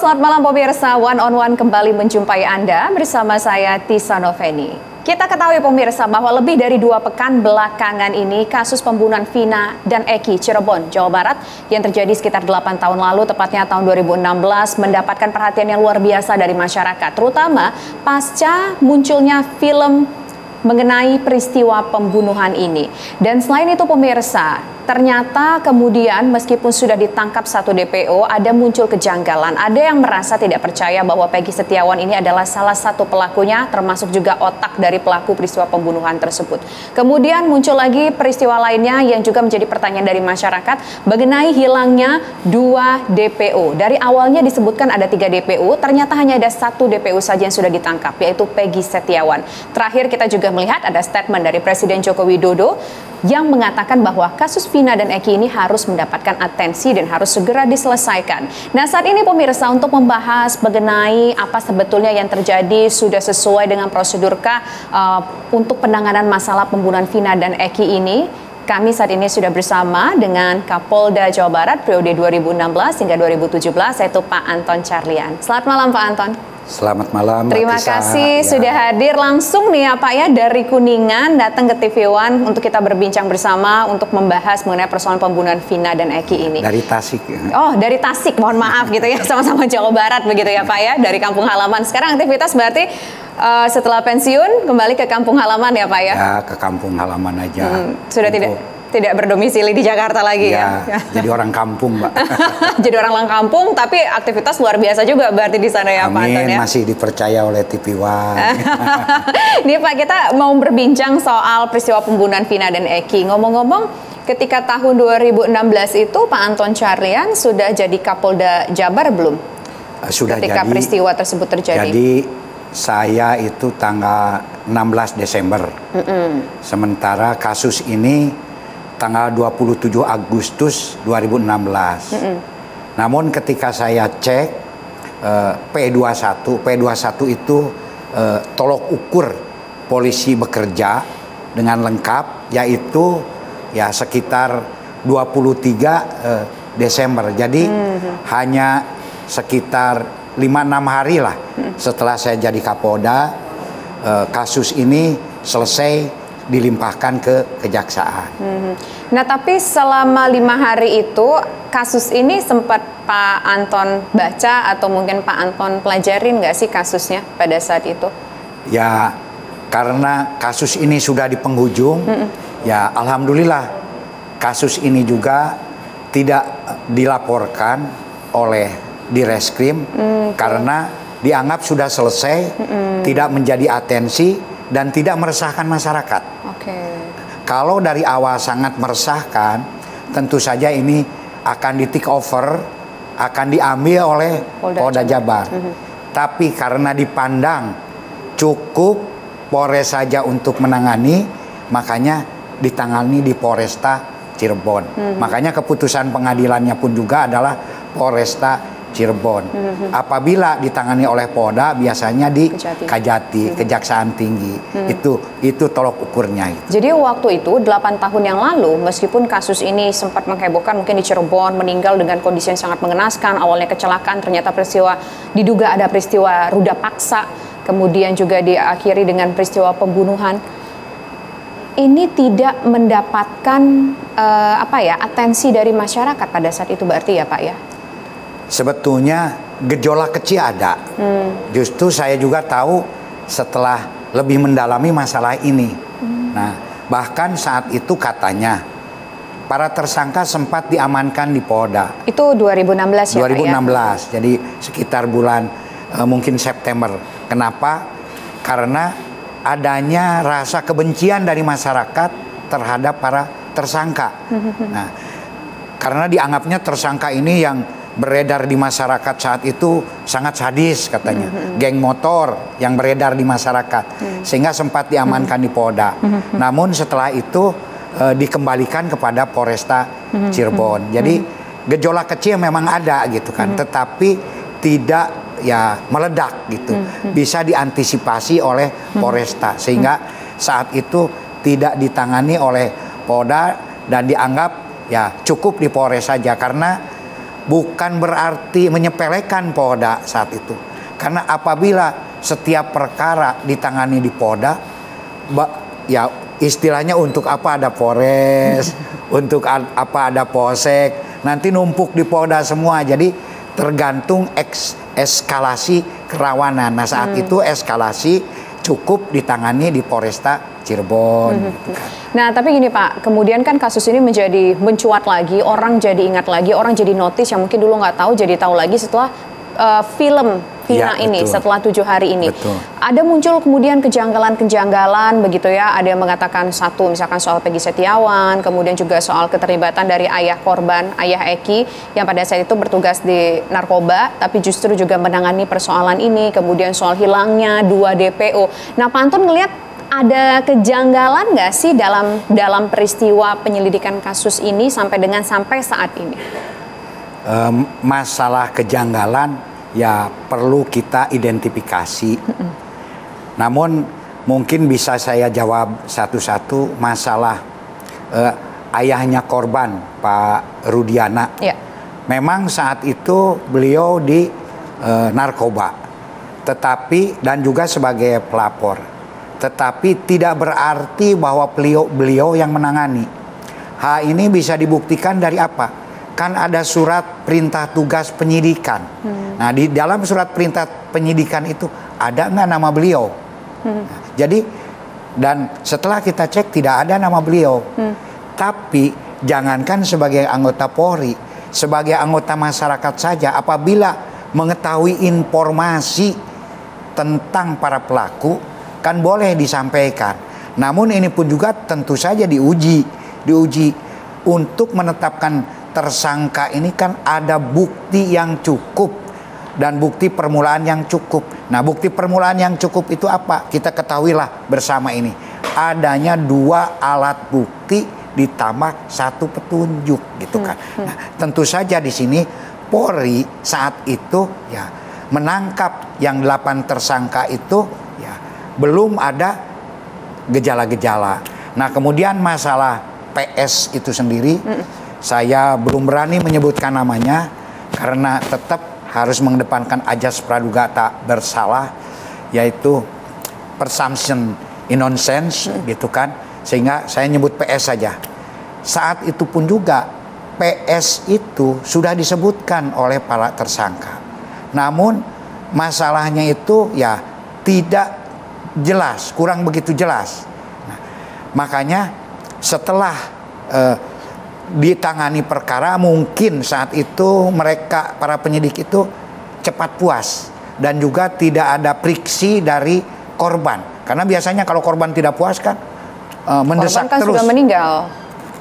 selamat malam pemirsa. One on One kembali menjumpai Anda bersama saya Tisa Noveni. Kita ketahui pemirsa bahwa lebih dari 2 pekan belakangan ini kasus pembunuhan Vina dan Eki Cirebon, Jawa Barat yang terjadi sekitar 8 tahun lalu, tepatnya tahun 2016, mendapatkan perhatian yang luar biasa dari masyarakat, terutama pasca munculnya film mengenai peristiwa pembunuhan ini. Dan selain itu pemirsa, ternyata kemudian meskipun sudah ditangkap 1 DPO, ada muncul kejanggalan. Ada yang merasa tidak percaya bahwa Peggy Setiawan ini adalah salah satu pelakunya, termasuk juga otak dari pelaku peristiwa pembunuhan tersebut. Kemudian muncul lagi peristiwa lainnya yang juga menjadi pertanyaan dari masyarakat mengenai hilangnya 2 DPO. Dari awalnya disebutkan ada 3 DPO, ternyata hanya ada 1 DPO saja yang sudah ditangkap, yaitu Peggy Setiawan. Terakhir kita juga melihat ada statement dari Presiden Joko Widodo yang mengatakan bahwa kasus Vina dan Eki ini harus mendapatkan atensi dan harus segera diselesaikan. Nah, saat ini pemirsa, untuk membahas mengenai apa sebetulnya yang terjadi, sudah sesuai dengan prosedurkah untuk penanganan masalah pembunuhan Vina dan Eki ini, kami saat ini sudah bersama dengan Kapolda Jawa Barat periode 2016 hingga 2017, yaitu Pak Anton Carlyan. Selamat malam Pak Anton. Selamat malam. Terima kasih sudah hadir langsung nih ya Pak ya, dari Kuningan datang ke TV One untuk kita berbincang bersama untuk membahas mengenai persoalan pembunuhan Vina dan Eki ini. Dari Tasik. Oh, dari Tasik, mohon maaf gitu ya, sama-sama Jawa Barat begitu ya Pak ya, dari kampung halaman. Sekarang aktivitas berarti setelah pensiun kembali ke kampung halaman ya Pak ya? Ya, ke kampung halaman aja. Sudah tidak berdomisili di Jakarta lagi ya? Jadi orang kampung, Mbak. Jadi orang kampung, tapi aktivitas luar biasa juga berarti di sana ya Pak Anton ya? Masih dipercaya oleh TV One. Ini Pak, kita mau berbincang soal peristiwa pembunuhan Vina dan Eki. Ngomong-ngomong, ketika tahun 2016 itu Pak Anton Carlyan sudah jadi Kapolda Jabar belum? Sudah ketika jadi, peristiwa tersebut terjadi. Jadi saya itu tanggal 16 Desember. Sementara kasus ini tanggal 27 Agustus 2016. Namun ketika saya cek P21 itu tolok ukur polisi bekerja dengan lengkap, yaitu ya sekitar 23 Desember. Jadi hanya sekitar 5-6 hari lah setelah saya jadi Kapolda, kasus ini selesai dilimpahkan ke kejaksaan. Nah, tapi selama 5 hari itu kasus ini sempat Pak Anton baca atau mungkin Pak Anton pelajarin nggak sih kasusnya pada saat itu? Ya, karena kasus ini sudah di penghujung, ya alhamdulillah kasus ini juga tidak dilaporkan oleh Direskrim karena dianggap sudah selesai, tidak menjadi atensi dan tidak meresahkan masyarakat. Kalau dari awal sangat meresahkan, tentu saja ini akan di take over, akan diambil oleh Polda Jabar. Tapi karena dipandang cukup Polres saja untuk menangani, makanya ditangani di Polresta Cirebon. Makanya keputusan pengadilannya pun juga adalah Polresta Cirebon. Apabila ditangani oleh Polda, biasanya di Kajati, Kejaksaan Tinggi. Itu tolok ukurnya. Jadi waktu itu 8 tahun yang lalu, meskipun kasus ini sempat menghebohkan, mungkin di Cirebon meninggal dengan kondisi yang sangat mengenaskan, awalnya kecelakaan, ternyata diduga ada peristiwa ruda paksa, kemudian juga diakhiri dengan peristiwa pembunuhan. Ini tidak mendapatkan atensi dari masyarakat pada saat itu berarti ya Pak ya? Sebetulnya gejolak kecil ada. Justru saya juga tahu setelah lebih mendalami masalah ini. Nah, bahkan saat itu katanya para tersangka sempat diamankan di Polda. Itu 2016 ya 2016, Pak, ya? Jadi sekitar bulan mungkin September. Kenapa? Karena adanya rasa kebencian dari masyarakat terhadap para tersangka. Nah, karena dianggapnya tersangka ini yang beredar di masyarakat saat itu sangat sadis katanya, geng motor yang beredar di masyarakat, sehingga sempat diamankan di Polda. Namun setelah itu dikembalikan kepada Polresta Cirebon. Jadi gejolak kecil memang ada gitu kan, tetapi tidak ya meledak gitu, bisa diantisipasi oleh Polresta, sehingga saat itu tidak ditangani oleh Polda dan dianggap ya cukup di Polres saja, karena bukan berarti menyepelekan Polda saat itu. Karena apabila setiap perkara ditangani di Polda, ya istilahnya untuk apa ada Polres, untuk apa ada Polsek, nanti numpuk di Polda semua. Jadi tergantung eskalasi kerawanan. Nah saat itu eskalasi cukup ditangani di Polresta Cirebon. Gitu kan. Nah tapi gini Pak, kemudian kan kasus ini menjadi mencuat lagi, orang jadi ingat lagi, orang jadi notice yang mungkin dulu nggak tahu jadi tahu lagi setelah film Vina ini, setelah 7 hari ini. Betul. Ada muncul kemudian kejanggalan-kejanggalan begitu ya, ada yang mengatakan satu misalkan soal Peggy Setiawan, kemudian juga soal keterlibatan dari ayah korban, ayah Eki yang pada saat itu bertugas di narkoba, tapi justru juga menangani persoalan ini, kemudian soal hilangnya 2 DPO. Nah Pak Anton ngelihat ada kejanggalan nggak sih dalam peristiwa penyelidikan kasus ini sampai saat ini? Masalah kejanggalan ya perlu kita identifikasi. Namun mungkin bisa saya jawab satu-satu. Masalah ayahnya korban Pak Rudiana. Ya. Memang saat itu beliau di narkoba, tetapi dan juga sebagai pelapor. Tetapi tidak berarti bahwa beliau yang menangani. Hal ini bisa dibuktikan dari apa? Kan ada surat perintah tugas penyidikan. Nah di dalam surat perintah penyidikan itu ada nggak nama beliau? Nah, jadi dan setelah kita cek tidak ada nama beliau. Tapi jangankan sebagai anggota Polri, sebagai anggota masyarakat saja apabila mengetahui informasi tentang para pelaku kan boleh disampaikan. Namun ini pun juga tentu saja diuji untuk menetapkan tersangka ini kan ada bukti yang cukup dan bukti permulaan yang cukup. Nah bukti permulaan yang cukup itu apa? Kita ketahuilah bersama ini. Adanya 2 alat bukti ditambah 1 petunjuk gitu kan. Nah, tentu saja di sini Polri saat itu ya menangkap yang 8 tersangka itu ya belum ada gejala-gejala. Nah kemudian masalah PS itu sendiri saya belum berani menyebutkan namanya karena tetap harus mengedepankan ajas praduga tak bersalah, yaitu presumption innocence gitu kan, sehingga saya nyebut PS saja. Saat itu pun juga PS itu sudah disebutkan oleh para tersangka, namun masalahnya itu ya tidak jelas, kurang begitu jelas. Nah, makanya setelah ditangani perkara mungkin saat itu mereka para penyidik itu cepat puas dan juga tidak ada friksi dari korban karena biasanya kalau korban tidak puas kan mendesak korban kan terus. Sudah meninggal.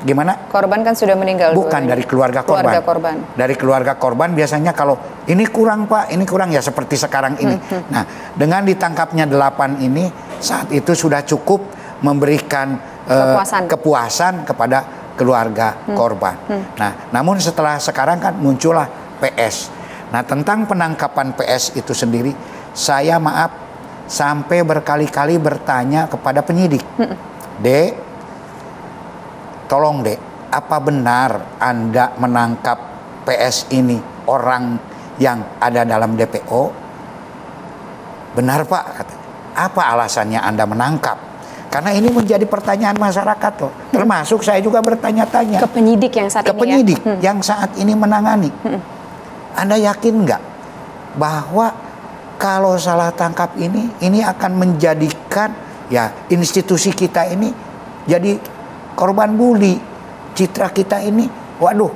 Gimana? Korban kan sudah meninggal. Bukan dari keluarga korban. Dari keluarga korban biasanya kalau ini kurang Pak, ini kurang ya seperti sekarang ini. Nah dengan ditangkapnya 8 ini saat itu sudah cukup memberikan kepuasan kepada keluarga korban. Nah, namun setelah sekarang kan muncullah PS. Nah, tentang penangkapan PS itu sendiri, saya maaf sampai berkali-kali bertanya kepada penyidik, Dek, tolong Dek, apa benar Anda menangkap PS ini orang yang ada dalam DPO? Benar Pak, kata. Apa alasannya Anda menangkap? Karena ini menjadi pertanyaan masyarakat loh. Termasuk saya juga bertanya-tanya ke penyidik yang saat ini yang saat ini menangani. Anda yakin nggak bahwa kalau salah tangkap ini akan menjadikan ya institusi kita ini jadi korban bully, citra kita ini, waduh,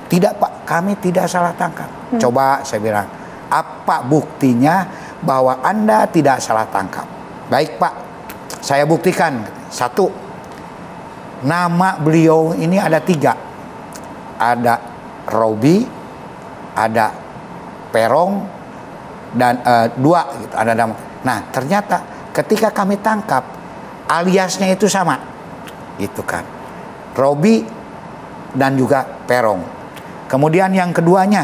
tidak Pak, kami tidak salah tangkap. Coba saya bilang, apa buktinya bahwa Anda tidak salah tangkap? Baik Pak, saya buktikan. 1, nama beliau ini ada 3. Ada Robi, ada Perong, dan 2 gitu. Ada nama. Nah ternyata ketika kami tangkap aliasnya itu sama, gitu kan. Robi dan juga Perong. Kemudian yang keduanya,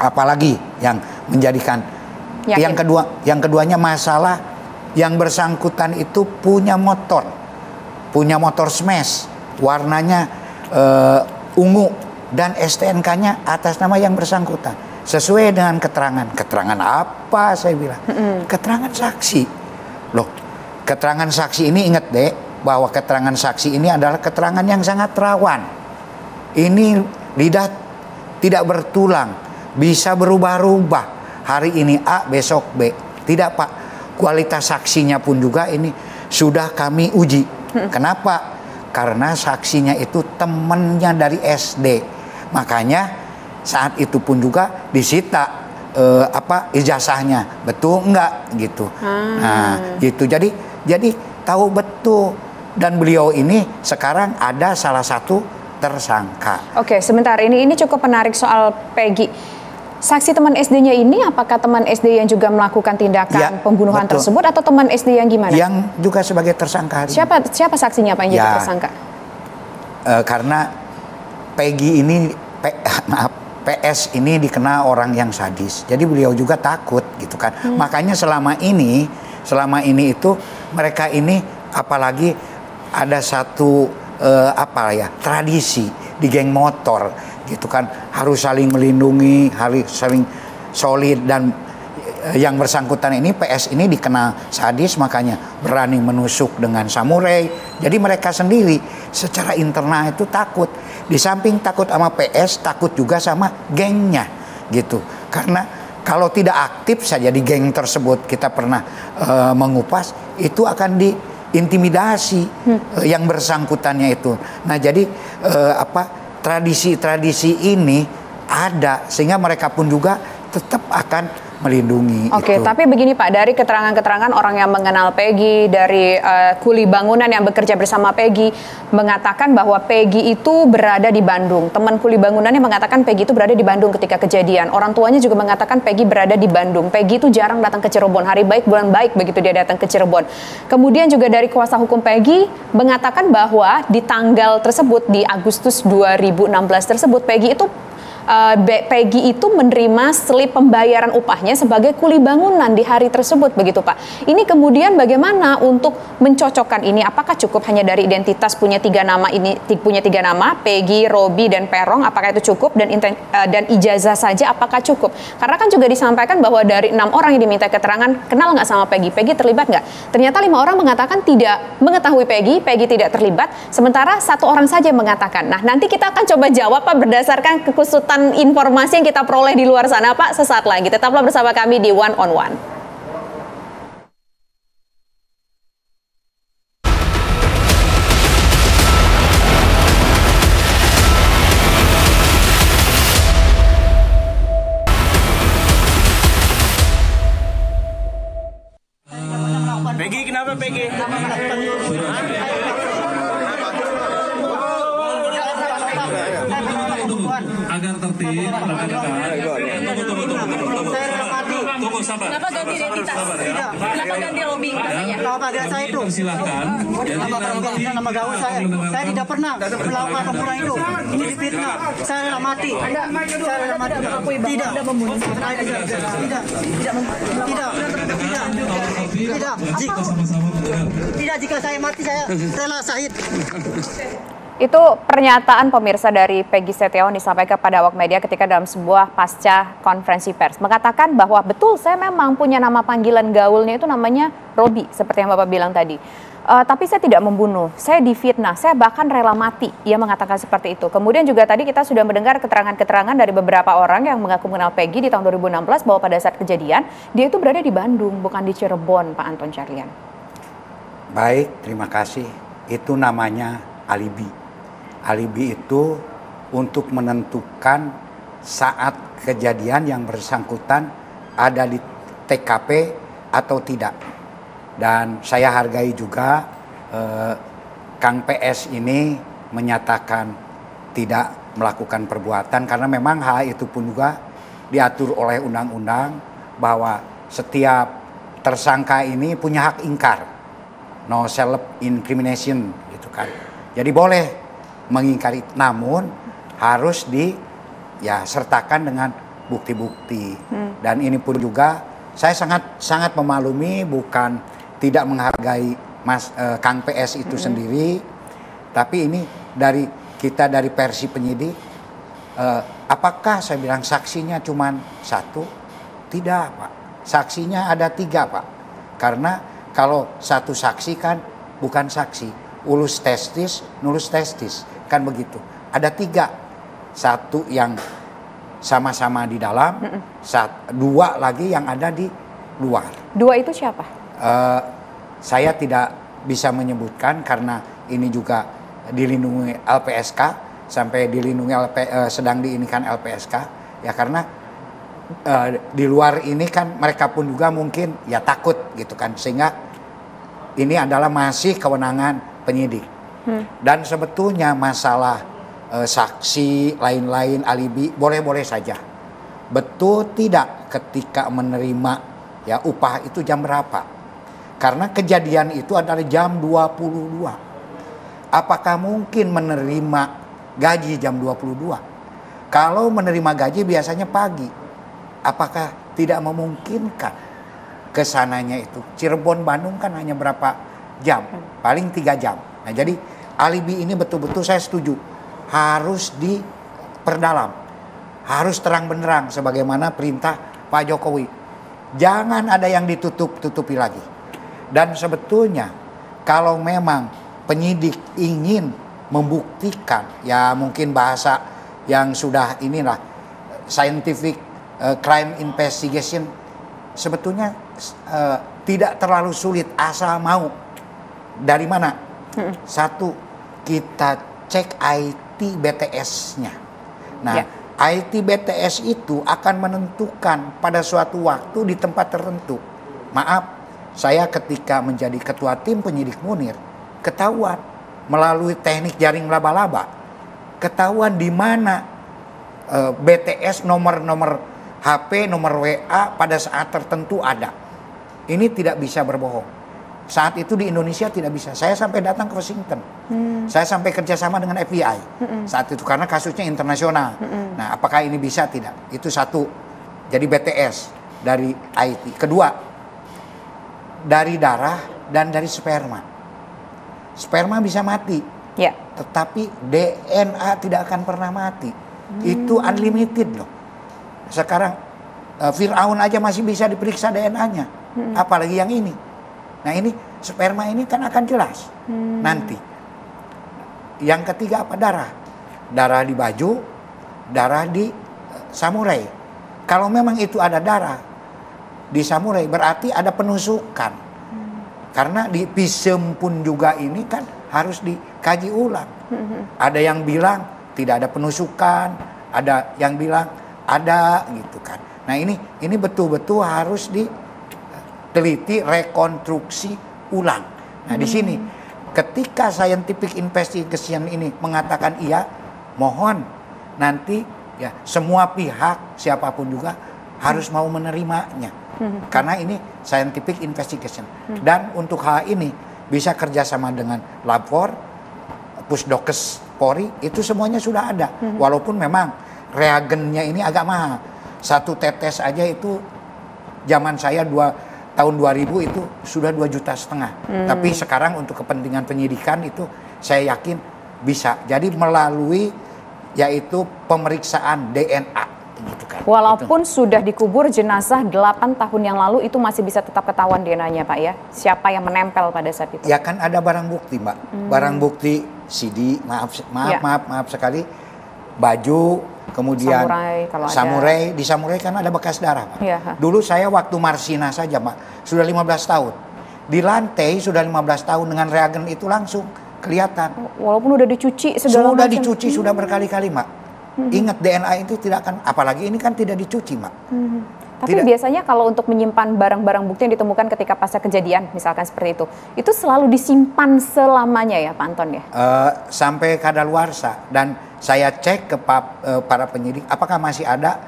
apalagi yang menjadikan yang keduanya masalah yang bersangkutan itu punya motor smash, warnanya ungu dan STNK-nya atas nama yang bersangkutan sesuai dengan keterangan apa saya bilang, keterangan saksi. Loh, keterangan saksi ini, ingat deh bahwa keterangan saksi ini adalah keterangan yang sangat rawan. Ini lidah tidak bertulang, bisa berubah-ubah, hari ini A besok B. Tidak Pak, kualitas saksinya pun juga ini sudah kami uji. Kenapa? Karena saksinya itu temannya dari SD, makanya saat itu pun juga disita ijazahnya, betul enggak gitu. Nah gitu, jadi tahu betul. Dan beliau ini sekarang ada salah satu tersangka. Oke, sebentar, ini cukup menarik soal Peggy. Saksi teman SD-nya ini apakah teman SD yang juga melakukan tindakan pembunuhan tersebut atau teman SD yang gimana? Yang juga sebagai tersangka hari siapa saksinya Pak yang jadi tersangka? Karena Peggy ini PS ini dikenal orang yang sadis. Jadi beliau juga takut gitu kan. Makanya selama ini itu mereka ini apalagi ada satu tradisi di geng motor gitu kan, harus saling melindungi, harus saling solid. Dan yang bersangkutan ini PS ini dikenal sadis, makanya berani menusuk dengan samurai. Jadi mereka sendiri secara internal itu takut. Di samping takut sama PS, takut juga sama gengnya gitu. Karena kalau tidak aktif saja di geng tersebut, kita pernah mengupas, itu akan diintimidasi yang bersangkutannya itu. Nah jadi tradisi-tradisi ini ada, sehingga mereka pun juga tetap akan melindungi. Oke, tapi begini Pak, dari keterangan-keterangan orang yang mengenal Peggy, dari kuli bangunan yang bekerja bersama Peggy, mengatakan bahwa Peggy itu berada di Bandung. Teman kuli bangunannya mengatakan Peggy itu berada di Bandung ketika kejadian. Orang tuanya juga mengatakan Peggy berada di Bandung. Peggy itu jarang datang ke Cirebon. Hari baik bulan baik begitu dia datang ke Cirebon. Kemudian juga dari kuasa hukum Peggy mengatakan bahwa di tanggal tersebut, di Agustus 2016 tersebut, Peggy itu menerima slip pembayaran upahnya sebagai kuli bangunan di hari tersebut, begitu Pak. Ini kemudian bagaimana untuk mencocokkan ini? Apakah cukup hanya dari identitas punya tiga nama, Peggy, Robi, dan Perong? Apakah itu cukup? Dan ijazah saja apakah cukup? Karena kan juga disampaikan bahwa dari 6 orang yang diminta keterangan, kenal nggak sama Peggy? Peggy terlibat nggak? Ternyata 5 orang mengatakan tidak mengetahui Peggy tidak terlibat. Sementara 1 orang saja mengatakan. Nah, nanti kita akan coba jawab Pak berdasarkan kekusutan informasi yang kita peroleh di luar sana Pak sesaat lagi. Tetaplah bersama kami di One on One. Peggy, kenapa Peggy? Agar tertib, tunggu sabar. Kenapa ganti identitas? Kenapa ganti Robi namanya? Nama saya itu. Silakan. Jadi nanti nama gaul saya tidak pernah melakukan pembunuhan itu. Ini difitnah. Saya rela mati. Saya rela mati. Tidak. Tidak. Jika saya mati saya rela syahid. Itu pernyataan pemirsa dari Peggy Setiawan disampaikan kepada awak media ketika dalam sebuah pasca konferensi pers. Mengatakan bahwa betul saya memang punya nama panggilan gaulnya itu namanya Robi, seperti yang Bapak bilang tadi. Tapi saya tidak membunuh, saya difitnah, saya bahkan rela mati. Ia mengatakan seperti itu. Kemudian juga tadi kita sudah mendengar keterangan-keterangan dari beberapa orang yang mengaku mengenal Peggy di tahun 2016 bahwa pada saat kejadian dia itu berada di Bandung, bukan di Cirebon, Pak Anton Carlian. Baik, terima kasih. Itu namanya alibi. Alibi itu untuk menentukan saat kejadian yang bersangkutan ada di TKP atau tidak. Dan saya hargai juga Kang PS ini menyatakan tidak melakukan perbuatan karena memang hal itu pun juga diatur oleh undang-undang bahwa setiap tersangka ini punya hak ingkar, no self incrimination gitu kan. Jadi boleh mengingkari, namun harus sertakan dengan bukti-bukti. Dan ini pun juga saya sangat memaklumi, bukan tidak menghargai Kang PS itu sendiri, tapi ini dari versi penyidik apakah saya bilang saksinya cuma satu? Tidak, Pak. Saksinya ada 3, Pak. Karena kalau satu saksi kan bukan saksi, ulus testis, nulus testis, kan begitu. Ada 3, satu yang sama-sama di dalam, 2 lagi yang ada di luar. 2 itu siapa? Saya tidak bisa menyebutkan karena ini juga dilindungi LPSK, sampai dilindungi sedang diinikan LPSK, ya karena di luar ini kan mereka pun juga mungkin ya takut gitu kan, sehingga ini adalah masih kewenangan penyidik. Dan sebetulnya masalah saksi lain-lain alibi boleh-boleh saja. Betul tidak ketika menerima ya upah itu jam berapa? Karena kejadian itu adalah jam 22. Apakah mungkin menerima gaji jam 22? Kalau menerima gaji biasanya pagi. Apakah tidak memungkinkan kesananya itu? Cirebon Bandung kan hanya berapa jam? Paling 3 jam. Nah, jadi alibi ini betul-betul saya setuju harus diperdalam, harus terang benderang sebagaimana perintah Pak Jokowi. Jangan ada yang ditutup-tutupi lagi. Dan sebetulnya kalau memang penyidik ingin membuktikan, ya mungkin bahasa yang sudah inilah scientific crime investigation, sebetulnya tidak terlalu sulit asal mau. Dari mana? Satu, kita cek IT BTS-nya. Nah, IT BTS itu akan menentukan pada suatu waktu di tempat tertentu. Maaf, saya ketika menjadi ketua tim penyidik Munir, ketahuan melalui teknik jaring laba-laba, ketahuan di mana BTS nomor HP, nomor WA pada saat tertentu ada. Ini tidak bisa berbohong. Saat itu di Indonesia tidak bisa. Saya sampai datang ke Washington. Saya sampai kerjasama dengan FBI. Saat itu karena kasusnya internasional. Nah, apakah ini bisa? Tidak. Itu satu. Jadi BTS dari IT. Kedua, dari darah dan dari sperma. Sperma bisa mati. Ya. Tetapi DNA tidak akan pernah mati. Itu unlimited loh. Sekarang Fir'aun aja masih bisa diperiksa DNA-nya. Apalagi yang ini. Nah, ini sperma ini kan akan jelas nanti. Yang ketiga apa? Darah. Darah di baju, darah di samurai. Kalau memang itu ada darah di samurai berarti ada penusukan. Karena di pisem pun juga ini kan harus dikaji ulang. Ada yang bilang tidak ada penusukan, ada yang bilang ada gitu kan. Nah, ini betul-betul harus diteliti, rekonstruksi ulang. Nah, di sini ketika scientific investigation ini mengatakan iya, mohon nanti ya semua pihak siapapun juga harus mau menerimanya. Karena ini scientific investigation. Dan untuk hal ini bisa kerjasama dengan Lapor, Pusdokes Polri, itu semuanya sudah ada. Walaupun memang reagennya ini agak mahal. 1 tetes aja itu zaman saya tahun 2000 itu sudah 2,5 juta. Tapi sekarang untuk kepentingan penyidikan itu saya yakin bisa. Jadi melalui yaitu pemeriksaan DNA gitu kan. Walaupun itu sudah dikubur jenazah 8 tahun yang lalu, itu masih bisa tetap ketahuan DNA-nya, Pak ya? Siapa yang menempel pada saat itu? Ya kan ada barang bukti, Mbak. Barang bukti CD, maaf sekali, baju, kemudian samurai, di samurai kan ada bekas darah, Pak. Ya. Dulu saya waktu Marsina saja, Pak, sudah 15 tahun. Di lantai sudah 15 tahun dengan reagen itu langsung kelihatan. Walaupun udah dicuci segala sudah macam. Dicuci sudah berkali-kali, Mak. Ingat DNA itu tidak akan, apalagi ini kan tidak dicuci, Mak. Tapi biasanya kalau untuk menyimpan barang-barang bukti yang ditemukan ketika pasca kejadian, misalkan seperti itu selalu disimpan selamanya ya, Pak Anton ya? Sampai kadaluarsa. Dan saya cek ke para penyidik, apakah masih ada?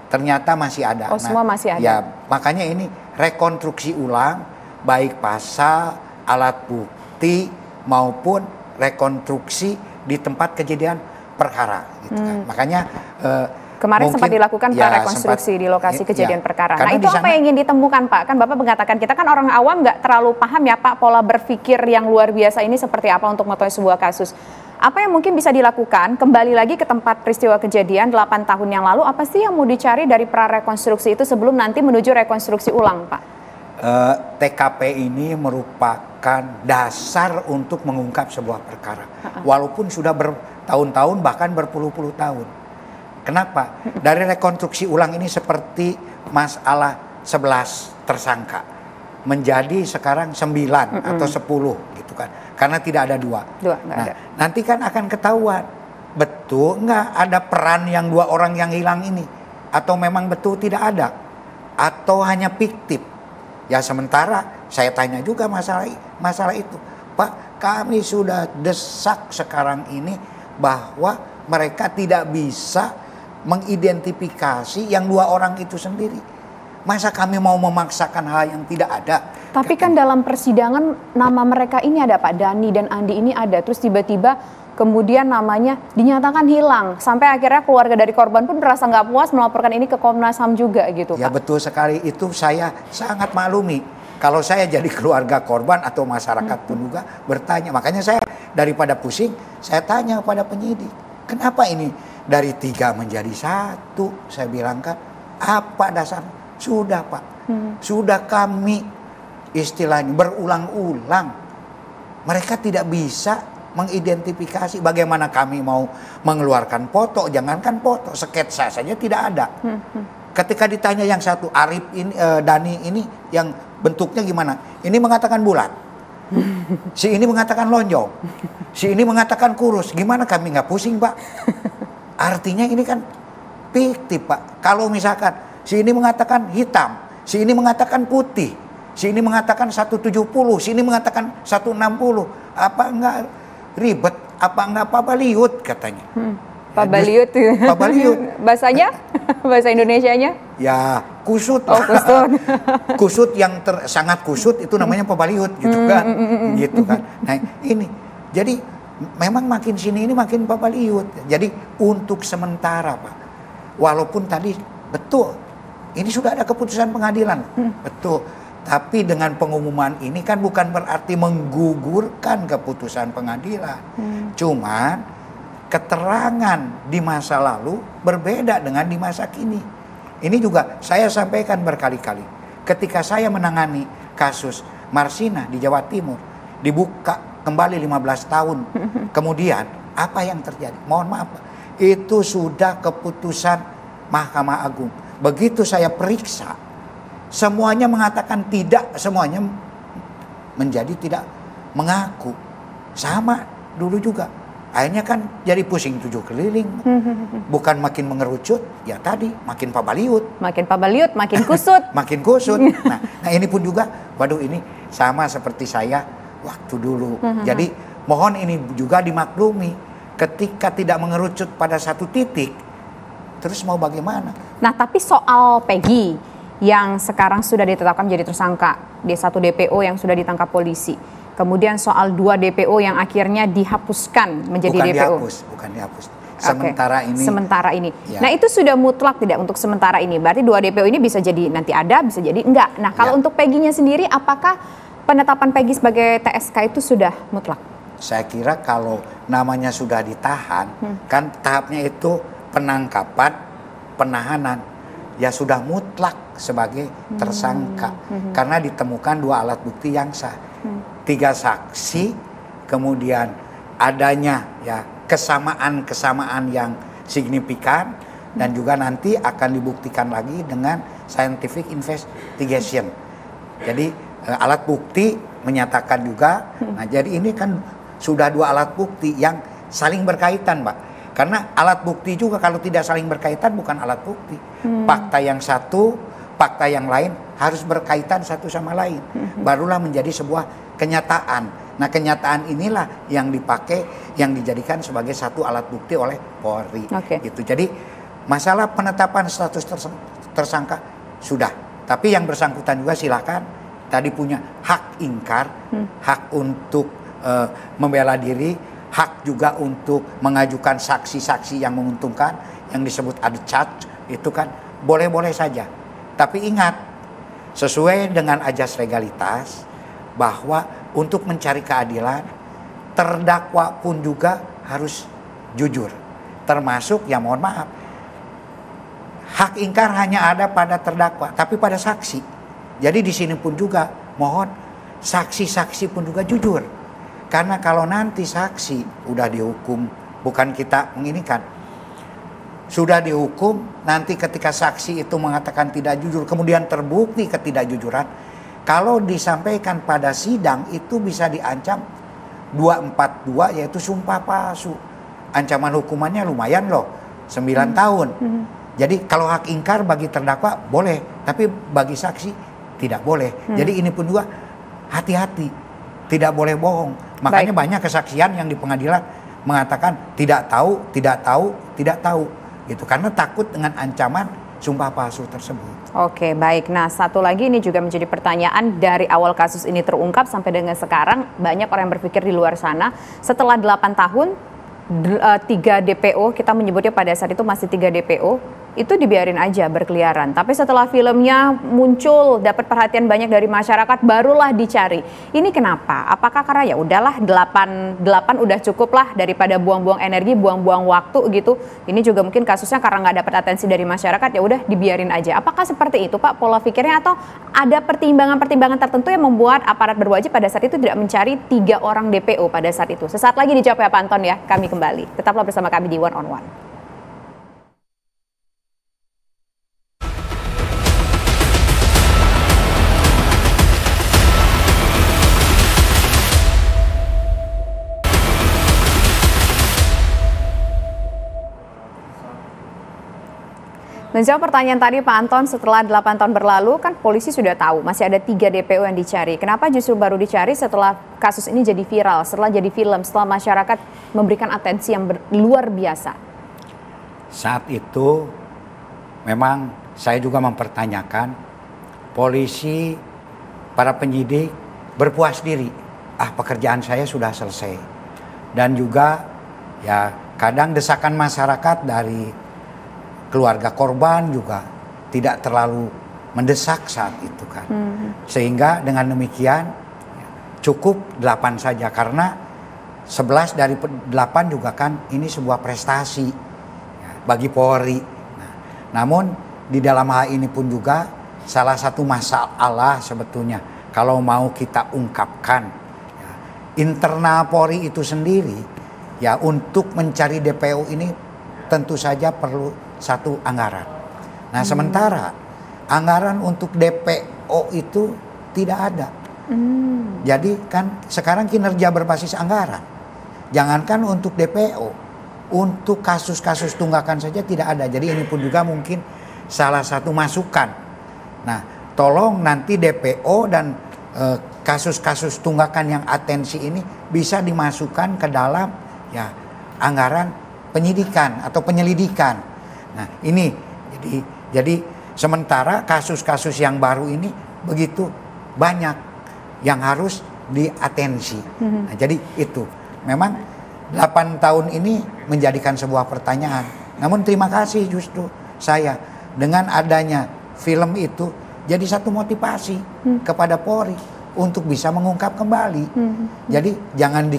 Ternyata masih ada. Oh, semua masih ada? Ya, makanya ini rekonstruksi ulang, baik pasal, alat bukti, maupun rekonstruksi di tempat kejadian perkara. Gitu kan. Makanya kemarin sempat dilakukan rekonstruksi di lokasi kejadian perkara. Nah, itu apa yang ingin ditemukan, Pak? Kan Bapak mengatakan kita kan orang awam nggak terlalu paham ya, Pak, pola berpikir yang luar biasa ini seperti apa untuk mengetahui sebuah kasus. Apa yang mungkin bisa dilakukan? Kembali lagi ke tempat peristiwa kejadian 8 tahun yang lalu, apa sih yang mau dicari dari prarekonstruksi itu sebelum nanti menuju rekonstruksi ulang, Pak? TKP ini merupakan dasar untuk mengungkap sebuah perkara. Walaupun sudah bertahun-tahun bahkan berpuluh-puluh tahun. Kenapa? Dari rekonstruksi ulang ini seperti masalah 11 tersangka menjadi sekarang 9 atau 10 gitu kan. Karena tidak ada dua. Nanti kan akan ketahuan betul nggak ada peran yang 2 orang yang hilang ini, atau memang betul tidak ada, atau hanya fiktif. Ya sementara saya tanya juga masalah itu, Pak, kami sudah desak sekarang ini bahwa mereka tidak bisa mengidentifikasi yang 2 orang itu sendiri. Masa kami mau memaksakan hal yang tidak ada? Tapi kan dalam persidangan nama mereka ini ada, Pak, Dani dan Andi ini ada. Terus tiba-tiba kemudian namanya dinyatakan hilang. Sampai akhirnya keluarga dari korban pun merasa nggak puas melaporkan ini ke Komnas HAM juga gitu, Ya Pak. betul sekali, itu saya sangat maklumi. Kalau saya jadi keluarga korban atau masyarakat pun juga bertanya. Makanya saya daripada pusing, saya tanya kepada penyidik. Kenapa ini dari 3 menjadi 1? Saya bilang kan, apa dasarnya? Sudah, Pak, sudah kami istilahnya berulang-ulang. Mereka tidak bisa mengidentifikasi. Bagaimana kami mau mengeluarkan foto, jangankan foto, sketsa saja tidak ada. Ketika ditanya yang satu, Arif ini, Dani ini yang bentuknya gimana? Ini mengatakan bulat, si ini mengatakan lonjong, si ini mengatakan kurus. Gimana kami nggak pusing, Pak? Artinya ini kan fiktif, Pak. Kalau misalkan si ini mengatakan hitam, si ini mengatakan putih, si ini mengatakan 170, si ini mengatakan 160. Apa enggak ribet? Apa enggak pabaliut katanya? Pabaliut. Pabaliut. Bahasanya? Bahasa Indonesianya? Ya kusut. Oh, kusut. Kusut yang sangat kusut itu namanya pabaliut gitu kan. Gitu kan. Nah ini. Jadi memang makin sini ini makin pabaliut. Jadi untuk sementara, Pak. Walaupun tadi betul ini sudah ada keputusan pengadilan, betul. Tapi dengan pengumuman ini kan bukan berarti menggugurkan keputusan pengadilan. Cuman keterangan di masa lalu berbeda dengan di masa kini. Ini juga saya sampaikan berkali-kali. Ketika saya menangani kasus Marsina di Jawa Timur, dibuka kembali 15 tahun. Kemudian apa yang terjadi? Mohon maaf, itu sudah keputusan Mahkamah Agung. Begitu saya periksa, semuanya mengatakan tidak, semuanya menjadi tidak mengaku. Sama dulu juga. Akhirnya kan jadi pusing 7 keliling. Bukan makin mengerucut, ya tadi makin pabaliut. Makin pabaliut, makin kusut. Makin kusut. Nah ini pun juga, waduh ini sama seperti saya waktu dulu. Jadi mohon ini juga dimaklumi. Ketika tidak mengerucut pada satu titik, terus mau bagaimana? Nah, tapi soal Peggy yang sekarang sudah ditetapkan menjadi tersangka, D1 DPO yang sudah ditangkap polisi. Kemudian soal 2 DPO yang akhirnya dihapuskan menjadi DPO. Bukan dihapus. Sementara ini. Sementara ini. Ya. Nah, itu sudah mutlak tidak untuk sementara ini? Berarti 2 DPO ini bisa jadi nanti ada, bisa jadi enggak. Nah, kalau untuk Peggy-nya sendiri, apakah penetapan Peggy sebagai TSK itu sudah mutlak? Saya kira kalau namanya sudah ditahan, kan tahapnya itu penangkapan, penahanan, ya sudah mutlak sebagai tersangka. Karena ditemukan 2 alat bukti yang sah. 3 saksi, kemudian adanya ya kesamaan yang signifikan, dan juga nanti akan dibuktikan lagi dengan scientific investigation. Jadi alat bukti menyatakan juga, nah jadi ini kan sudah 2 alat bukti yang saling berkaitan, Mbak. Karena alat bukti juga kalau tidak saling berkaitan bukan alat bukti. Fakta yang satu, fakta yang lain harus berkaitan satu sama lain. Barulah menjadi sebuah kenyataan. Nah kenyataan inilah yang dipakai, yang dijadikan sebagai satu alat bukti oleh Polri. Gitu. Jadi masalah penetapan status tersangka sudah. Tapi yang bersangkutan juga silakan. Tadi punya hak ingkar, hak untuk membela diri, hak juga untuk mengajukan saksi-saksi yang menguntungkan, yang disebut ad charge, itu kan boleh-boleh saja. Tapi ingat, sesuai dengan ajas legalitas, bahwa untuk mencari keadilan, terdakwa pun juga harus jujur. Termasuk, ya mohon maaf, hak ingkar hanya ada pada terdakwa, tapi pada saksi. Jadi di sini pun juga mohon saksi-saksi pun juga jujur. Karena kalau nanti saksi udah dihukum, bukan kita menginikan, sudah dihukum, nanti ketika saksi itu mengatakan tidak jujur, kemudian terbukti ketidakjujuran, kalau disampaikan pada sidang itu bisa diancam 242, yaitu sumpah palsu. Ancaman hukumannya lumayan loh, 9 tahun. Jadi kalau hak ingkar bagi terdakwa boleh, tapi bagi saksi tidak boleh. Jadi ini pun juga hati-hati, tidak boleh bohong. Makanya banyak kesaksian yang di pengadilan mengatakan tidak tahu, tidak tahu, tidak tahu. Gitu, karena takut dengan ancaman sumpah palsu tersebut. Oke, baik. Nah, satu lagi ini juga menjadi pertanyaan dari awal kasus ini terungkap sampai dengan sekarang. Banyak orang yang berpikir di luar sana, setelah 8 tahun, 3 DPO, kita menyebutnya pada saat itu masih 3 DPO, itu dibiarin aja berkeliaran. Tapi setelah filmnya muncul, dapat perhatian banyak dari masyarakat, barulah dicari. Ini kenapa? Apakah karena ya udahlah 8 udah cukup lah daripada buang-buang energi, buang-buang waktu gitu. Ini juga mungkin kasusnya karena nggak dapat atensi dari masyarakat, ya udah dibiarin aja. Apakah seperti itu Pak pola pikirnya, atau ada pertimbangan-pertimbangan tertentu yang membuat aparat berwajib pada saat itu tidak mencari 3 orang DPO pada saat itu? Sesaat lagi dijawab ya Pak Anton ya. Kami kembali. Tetaplah bersama kami di One on One. Menjawab pertanyaan tadi Pak Anton, setelah 8 tahun berlalu kan polisi sudah tahu masih ada 3 DPO yang dicari. Kenapa justru baru dicari setelah kasus ini jadi viral, setelah jadi film, setelah masyarakat memberikan atensi yang luar biasa? Saat itu memang saya juga mempertanyakan, polisi, para penyidik berpuas diri. Pekerjaan saya sudah selesai. Dan juga ya kadang desakan masyarakat dari keluarga korban juga tidak terlalu mendesak saat itu kan. Sehingga dengan demikian cukup 8 saja, karena 11 dari 8 juga kan ini sebuah prestasi ya, bagi Polri. Namun di dalam hal ini pun juga salah satu masalah sebetulnya kalau mau kita ungkapkan ya, internal Polri itu sendiri ya, untuk mencari DPO ini tentu saja perlu satu anggaran. Nah sementara anggaran untuk DPO itu tidak ada. Jadi kan sekarang kinerja berbasis anggaran. Jangankan untuk DPO, untuk kasus-kasus tunggakan saja tidak ada. Jadi ini pun juga mungkin salah satu masukan. Nah tolong nanti DPO dan kasus-kasus tunggakan yang atensi ini bisa dimasukkan ke dalam ya anggaran penyidikan atau penyelidikan. Nah ini jadi sementara kasus-kasus yang baru ini begitu banyak yang harus diatensi. Nah, jadi itu memang 8 tahun ini menjadikan sebuah pertanyaan. Namun terima kasih justru saya dengan adanya film itu jadi satu motivasi kepada Polri untuk bisa mengungkap kembali. Jadi jangan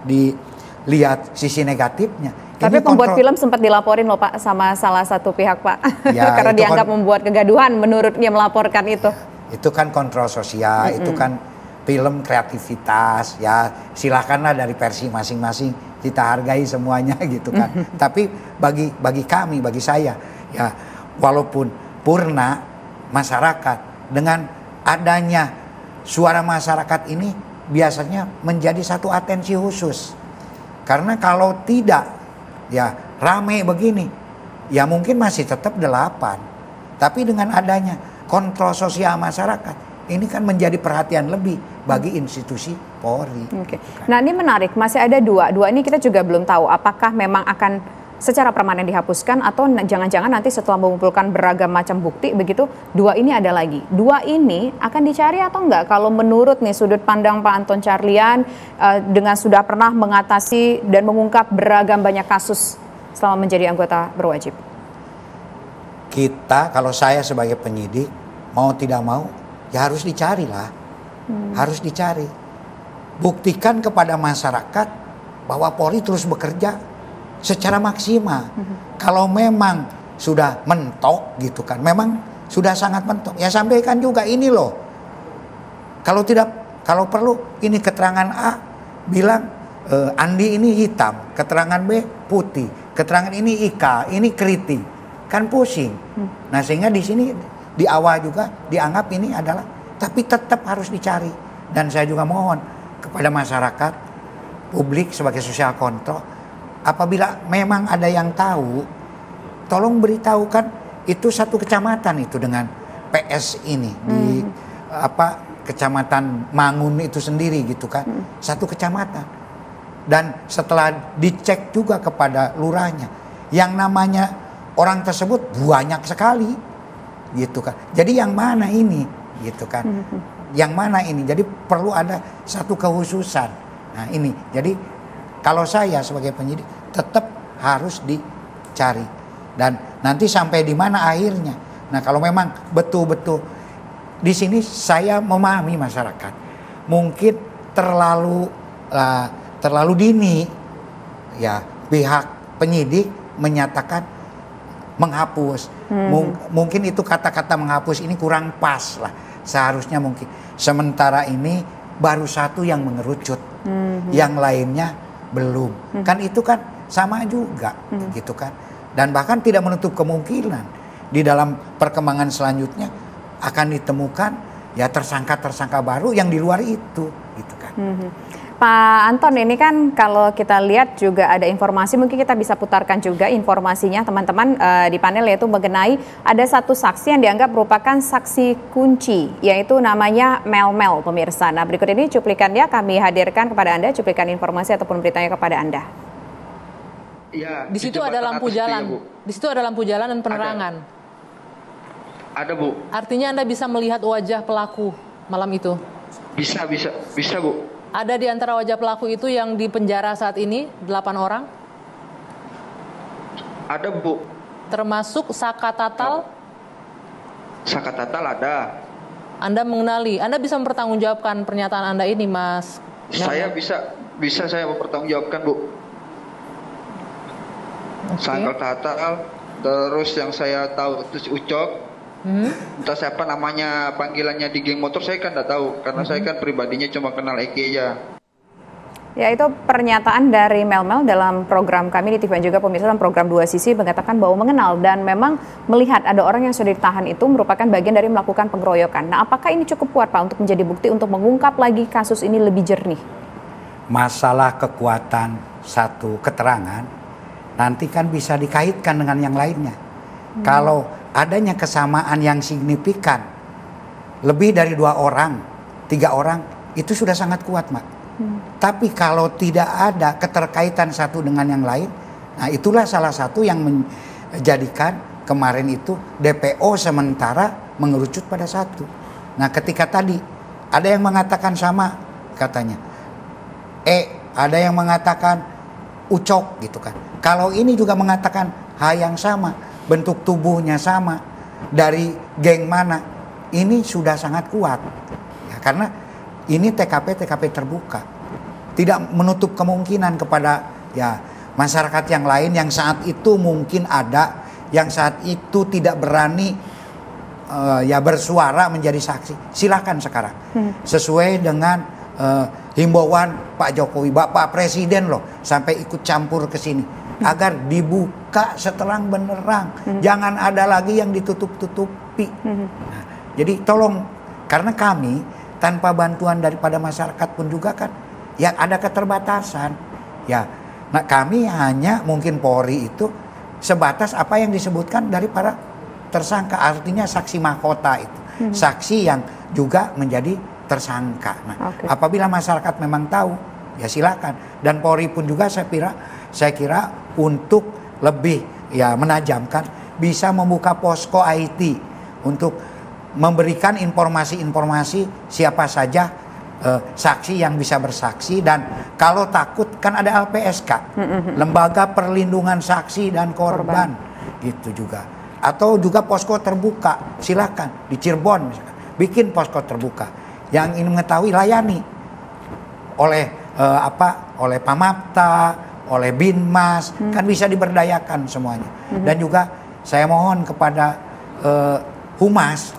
dilihat sisi negatifnya. Tapi pembuat film sempat dilaporin loh Pak sama salah satu pihak Pak. Ya, karena dianggap membuat kegaduhan menurut dia melaporkan itu. Itu kan kontrol sosial, itu kan film kreativitas ya, silakanlah dari versi masing-masing, kita hargai semuanya gitu kan. Tapi bagi kami, bagi saya ya, walaupun purna masyarakat dengan adanya suara masyarakat ini biasanya menjadi satu atensi khusus. Karena kalau tidak ya rame begini, ya mungkin masih tetap 8. Tapi dengan adanya kontrol sosial masyarakat, ini kan menjadi perhatian lebih bagi institusi Polri. Oke. Nah ini menarik, masih ada 2 ini kita juga belum tahu apakah memang akan secara permanen dihapuskan atau jangan-jangan nanti setelah mengumpulkan beragam macam bukti begitu, 2 ini ada lagi. 2 ini akan dicari atau enggak? Kalau menurut nih sudut pandang Pak Anton Carlyan dengan sudah pernah mengatasi dan mengungkap beragam banyak kasus selama menjadi anggota berwajib. Kita, kalau saya sebagai penyidik, mau tidak mau ya harus dicari lah. Harus dicari. Buktikan kepada masyarakat bahwa Polri terus bekerja secara maksimal. Kalau memang sudah mentok gitu kan, memang sudah sangat mentok, ya sampaikan juga ini loh. Kalau perlu ini keterangan A bilang Andi ini hitam, keterangan B putih, keterangan ini Ika, ini kritik, kan pusing. Nah sehingga di sini di awal juga dianggap ini adalah, tapi tetap harus dicari. Dan saya juga mohon kepada masyarakat, publik sebagai social control, apabila memang ada yang tahu, tolong beritahukan itu satu kecamatan itu dengan PS ini di kecamatan Mangun itu sendiri gitu kan, satu kecamatan. Dan setelah dicek juga kepada lurahnya, yang namanya orang tersebut banyak sekali gitu kan. Jadi yang mana ini gitu kan, yang mana ini, jadi perlu ada satu kehususan. Nah ini, jadi kalau saya sebagai penyidik tetap harus dicari. Dan nanti sampai di mana akhirnya. Nah kalau memang betul-betul di sini saya memahami masyarakat mungkin terlalu dini ya pihak penyidik menyatakan menghapus. Mungkin itu kata-kata menghapus ini kurang pas lah. Seharusnya mungkin. Sementara ini baru satu yang mengerucut, yang lainnya belum. Kan itu kan sama juga gitu kan. Dan bahkan tidak menutup kemungkinan di dalam perkembangan selanjutnya akan ditemukan ya tersangka-tersangka baru yang di luar itu gitu kan. Pak Anton, ini kan kalau kita lihat juga ada informasi, mungkin kita bisa putarkan juga informasinya teman-teman di panel, yaitu mengenai ada satu saksi yang dianggap merupakan saksi kunci, yaitu namanya Mel pemirsa. Nah berikut ini cuplikannya kami hadirkan kepada Anda, cuplikan informasi ataupun beritanya kepada Anda. Ya, Di situ ada lampu jalan. Di situ ada lampu jalan dan penerangan. Ada Bu. Artinya Anda bisa melihat wajah pelaku malam itu. Bisa Bu. Ada di antara wajah pelaku itu yang di penjara saat ini 8 orang? Ada Bu. Termasuk Saka Tatal? Saka Tatal ada. Anda mengenali, Anda bisa mempertanggungjawabkan pernyataan Anda ini, Mas? Saya bisa saya mempertanggungjawabkan Bu. Saka Tatal, terus yang saya tahu itu si Ucok. Entah siapa namanya, panggilannya di geng motor saya kan tidak tahu, karena saya kan pribadinya cuma kenal Eki aja. Ya, itu pernyataan dari Mel dalam program kami di TV juga pemirsa, dalam program Dua Sisi, mengatakan bahwa mengenal dan memang melihat ada orang yang sudah ditahan itu merupakan bagian dari melakukan pengeroyokan. Nah apakah ini cukup kuat Pak untuk menjadi bukti untuk mengungkap lagi kasus ini lebih jernih? Masalah kekuatan satu keterangan nanti kan bisa dikaitkan dengan yang lainnya. Kalau adanya kesamaan yang signifikan, lebih dari 2 orang, 3 orang, itu sudah sangat kuat, Mak. Tapi kalau tidak ada keterkaitan satu dengan yang lain, nah itulah salah satu yang menjadikan kemarin itu DPO sementara mengerucut pada satu. Nah ketika tadi ada yang mengatakan sama katanya, ada yang mengatakan Ucok gitu kan. Kalau ini juga mengatakan hal yang sama, bentuk tubuhnya sama, dari geng mana, ini sudah sangat kuat ya, karena ini TKP terbuka, tidak menutup kemungkinan kepada ya masyarakat yang lain yang saat itu mungkin ada, yang saat itu tidak berani ya bersuara menjadi saksi. Silakan sekarang sesuai dengan himbauan Pak Jokowi, Bapak Presiden loh sampai ikut campur ke sini agar dibuka seterang benerang, jangan ada lagi yang ditutup-tutupi. Nah, jadi tolong, karena kami tanpa bantuan daripada masyarakat pun juga kan yang ada keterbatasan ya. Nah kami hanya mungkin Polri itu sebatas apa yang disebutkan dari para tersangka, artinya saksi mahkota itu, saksi yang juga menjadi tersangka. Nah apabila masyarakat memang tahu ya silakan, dan Polri pun juga saya kira untuk lebih ya menajamkan bisa membuka posko IT untuk memberikan informasi-informasi siapa saja saksi yang bisa bersaksi, dan kalau takut kan ada LPSK, Lembaga Perlindungan Saksi dan Korban gitu juga, atau juga posko terbuka, silakan di Cirebon misalkan bikin posko terbuka yang ingin mengetahui layani oleh oleh Pamapta, oleh Binmas, kan bisa diberdayakan semuanya. Dan juga saya mohon kepada Humas,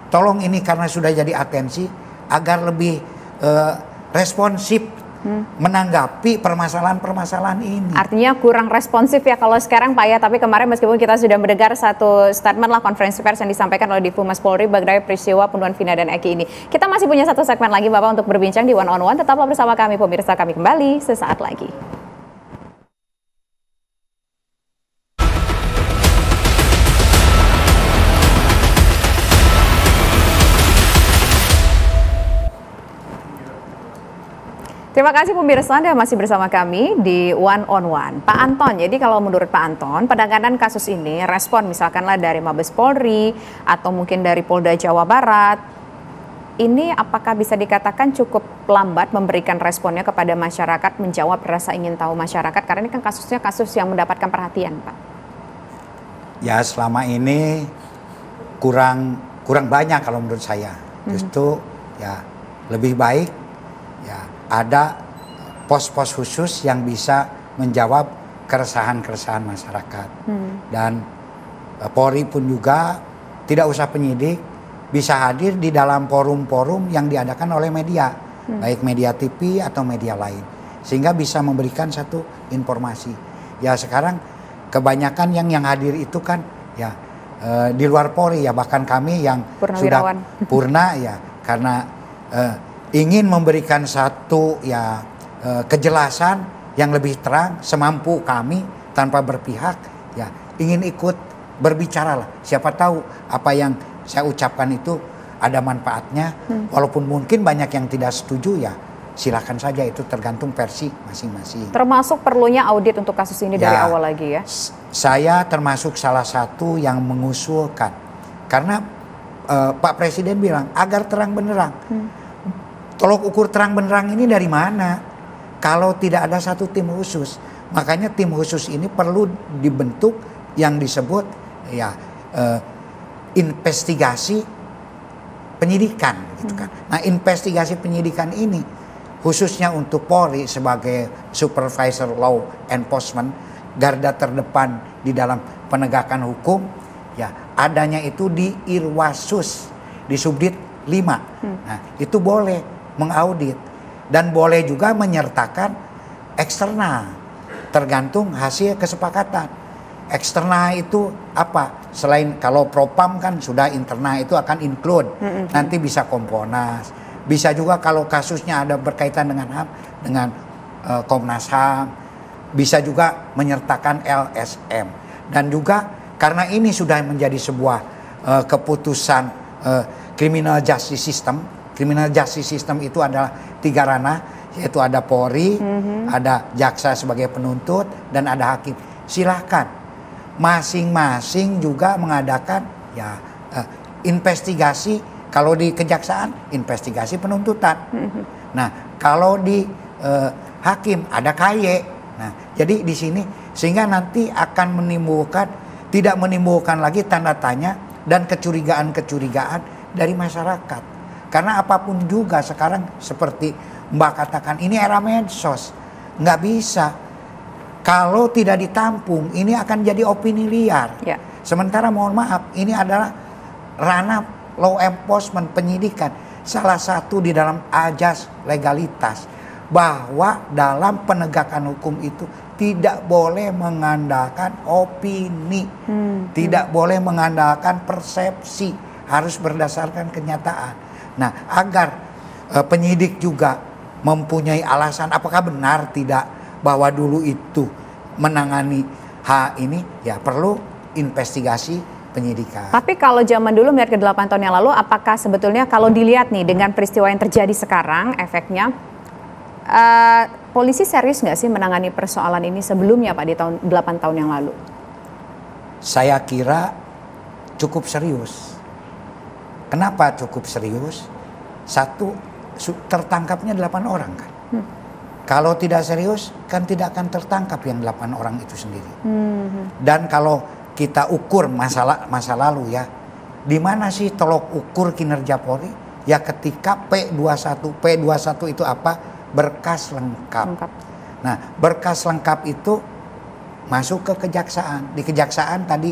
tolong ini karena sudah jadi atensi agar lebih responsif menanggapi permasalahan-permasalahan ini. Artinya kurang responsif ya kalau sekarang Pak ya, tapi kemarin meskipun kita sudah mendengar satu statement lah konferensi pers yang disampaikan oleh Divhumas Polri mengenai peristiwa pembunuhan Vina dan Eki ini. Kita masih punya satu segmen lagi Bapak untuk berbincang di One on One, tetaplah bersama kami pemirsa, kami kembali sesaat lagi. Terima kasih pemirsa, Anda masih bersama kami di One on One. Pak Anton, jadi kalau menurut Pak Anton, penanganan kasus ini, respon misalkanlah dari Mabes Polri atau mungkin dari Polda Jawa Barat, ini apakah bisa dikatakan cukup lambat memberikan responnya kepada masyarakat, menjawab rasa ingin tahu masyarakat, karena ini kan kasusnya kasus yang mendapatkan perhatian, Pak? Ya selama ini kurang banyak kalau menurut saya. Justru ya lebih baik ya ada pos-pos khusus yang bisa menjawab keresahan-keresahan masyarakat. Dan Polri pun juga tidak usah penyidik, bisa hadir di dalam forum-forum yang diadakan oleh media, baik media TV atau media lain, sehingga bisa memberikan satu informasi. Ya sekarang kebanyakan yang hadir itu kan ya di luar Polri ya, bahkan kami yang sudah purna ya, karena ingin memberikan satu ya kejelasan yang lebih terang semampu kami tanpa berpihak, ya ingin ikut berbicara lah. Siapa tahu apa yang saya ucapkan itu ada manfaatnya, walaupun mungkin banyak yang tidak setuju, ya silakan saja, itu tergantung versi masing-masing. Termasuk perlunya audit untuk kasus ini dari awal lagi ya? Saya termasuk salah satu yang mengusulkan, karena Pak Presiden bilang agar terang benderang. Tolok ukur terang benderang ini dari mana? Kalau tidak ada satu tim khusus, makanya tim khusus ini perlu dibentuk yang disebut ya investigasi penyidikan, gitu kan. Nah, investigasi penyidikan ini khususnya untuk Polri sebagai supervisor law enforcement, garda terdepan di dalam penegakan hukum, ya adanya itu di Irwasus, di Subdit 5. Nah, itu boleh mengaudit dan boleh juga menyertakan eksternal, tergantung hasil kesepakatan. Eksternal itu apa? Selain kalau propam kan sudah, internal itu akan include. Nanti bisa Komponas, bisa juga kalau kasusnya ada berkaitan dengan HAM, dengan Komnas HAM, bisa juga menyertakan LSM. Dan juga karena ini sudah menjadi sebuah keputusan criminal justice system. Criminal justice system itu adalah 3 ranah, yaitu ada Polri, ada jaksa sebagai penuntut, dan ada hakim. Silahkan masing-masing juga mengadakan ya investigasi. Kalau di kejaksaan investigasi penuntutan. Nah kalau di hakim ada KY. Nah jadi di sini sehingga nanti akan menimbulkan, tidak menimbulkan lagi tanda tanya dan kecurigaan-kecurigaan dari masyarakat. Karena apapun juga sekarang seperti Mbak katakan, ini era medsos, nggak bisa. Kalau tidak ditampung, ini akan jadi opini liar. Ya. Sementara mohon maaf, ini adalah ranah law enforcement, penyidikan. Salah satu di dalam ajas legalitas, bahwa dalam penegakan hukum itu tidak boleh mengandalkan opini, tidak boleh mengandalkan persepsi, harus berdasarkan kenyataan. Nah, agar penyidik juga mempunyai alasan apakah benar tidak bahwa dulu itu menangani hal ini, ya perlu investigasi penyidikan. Tapi kalau zaman dulu melihat ke 8 tahun yang lalu, apakah sebetulnya kalau dilihat nih dengan peristiwa yang terjadi sekarang, efeknya polisi serius nggak sih menangani persoalan ini sebelumnya Pak, di tahun 8 tahun yang lalu? Saya kira cukup serius. Kenapa cukup serius? Satu, tertangkapnya 8 orang kan. Kalau tidak serius kan tidak akan tertangkap yang 8 orang itu sendiri. Dan kalau kita ukur masa lalu ya, di mana sih tolok ukur kinerja Polri? Ya ketika P21 itu apa? berkas lengkap. Nah, berkas lengkap itu masuk ke kejaksaan. Di kejaksaan tadi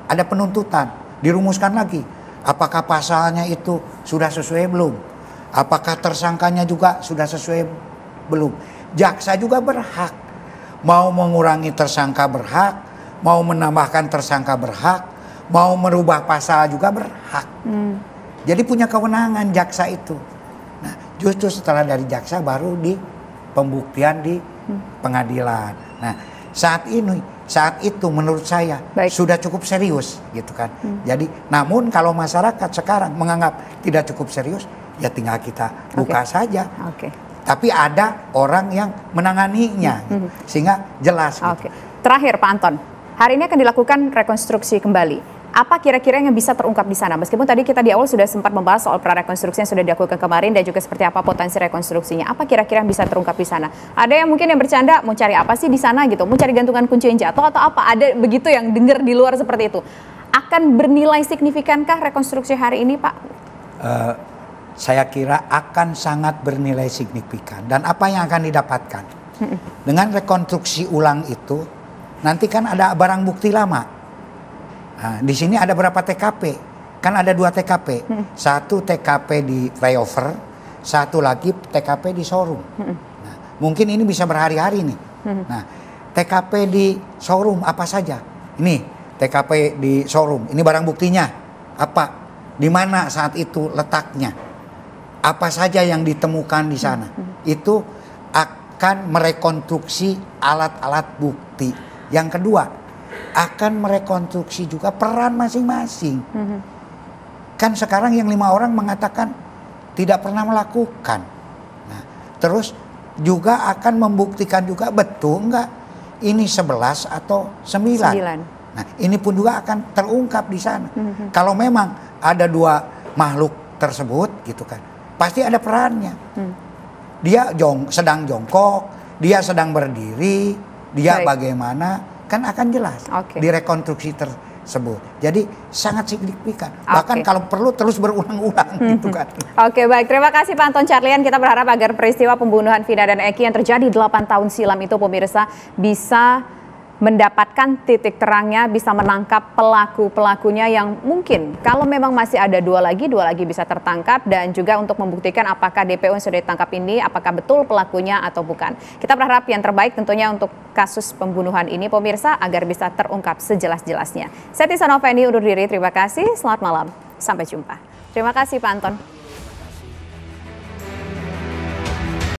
ada penuntutan, dirumuskan lagi. Apakah pasalnya itu sudah sesuai belum? Apakah tersangkanya juga sudah sesuai belum? Jaksa juga berhak. Mau mengurangi tersangka berhak, mau menambahkan tersangka berhak, mau merubah pasal juga berhak. Jadi punya kewenangan jaksa itu. Nah, justru setelah dari jaksa baru di pembuktian di pengadilan. Nah, saat itu menurut saya sudah cukup serius gitu kan. Jadi namun kalau masyarakat sekarang menganggap tidak cukup serius, ya tinggal kita buka saja. Tapi ada orang yang menanganinya sehingga jelas. Gitu. Terakhir Pak Anton, hari ini akan dilakukan rekonstruksi kembali. Apa kira-kira yang bisa terungkap di sana? Meskipun tadi kita di awal sudah sempat membahas soal prarekonstruksi yang sudah dilakukan kemarin dan juga seperti apa potensi rekonstruksinya. Apa kira-kira yang bisa terungkap di sana? Ada yang mungkin yang bercanda mau cari apa sih di sana gitu? Mau cari gantungan kunci yang jatuh atau apa? Ada begitu yang dengar di luar seperti itu. Akan bernilai signifikankah rekonstruksi hari ini, Pak? Saya kira akan sangat bernilai signifikan. Dan apa yang akan didapatkan? Dengan rekonstruksi ulang itu, nanti kan ada barang bukti lama. Nah, di sini ada berapa TKP? Kan ada 2 TKP. Satu TKP di flyover, satu lagi TKP di showroom. Nah, mungkin ini bisa berhari-hari nih. Nah, TKP di showroom apa saja? Ini TKP di showroom. Ini barang buktinya apa? Di mana saat itu letaknya? Apa saja yang ditemukan di sana? Itu akan merekonstruksi alat-alat bukti. Yang kedua, akan merekonstruksi juga peran masing-masing. Kan sekarang yang 5 orang mengatakan tidak pernah melakukan. Nah, terus juga akan membuktikan juga betul enggak ini 11 atau 9. Nah, ini pun juga akan terungkap di sana. Kalau memang ada 2 makhluk tersebut gitu kan, pasti ada perannya. Dia sedang jongkok, dia sedang berdiri, dia bagaimana, kan akan jelas di rekonstruksi tersebut. Jadi sangat signifikan. Bahkan kalau perlu terus berulang-ulang gitu kan. Baik. Terima kasih Pak Anton Carlyan. Kita berharap agar peristiwa pembunuhan Vina dan Eki yang terjadi 8 tahun silam itu pemirsa bisa mendapatkan titik terangnya, bisa menangkap pelaku-pelakunya yang mungkin kalau memang masih ada 2 lagi bisa tertangkap, dan juga untuk membuktikan apakah DPO yang sudah ditangkap ini apakah betul pelakunya atau bukan. Kita berharap yang terbaik tentunya untuk kasus pembunuhan ini pemirsa agar bisa terungkap sejelas-jelasnya. Saya Tisa Noveni undur diri, terima kasih, selamat malam, sampai jumpa. Terima kasih Pak Anton.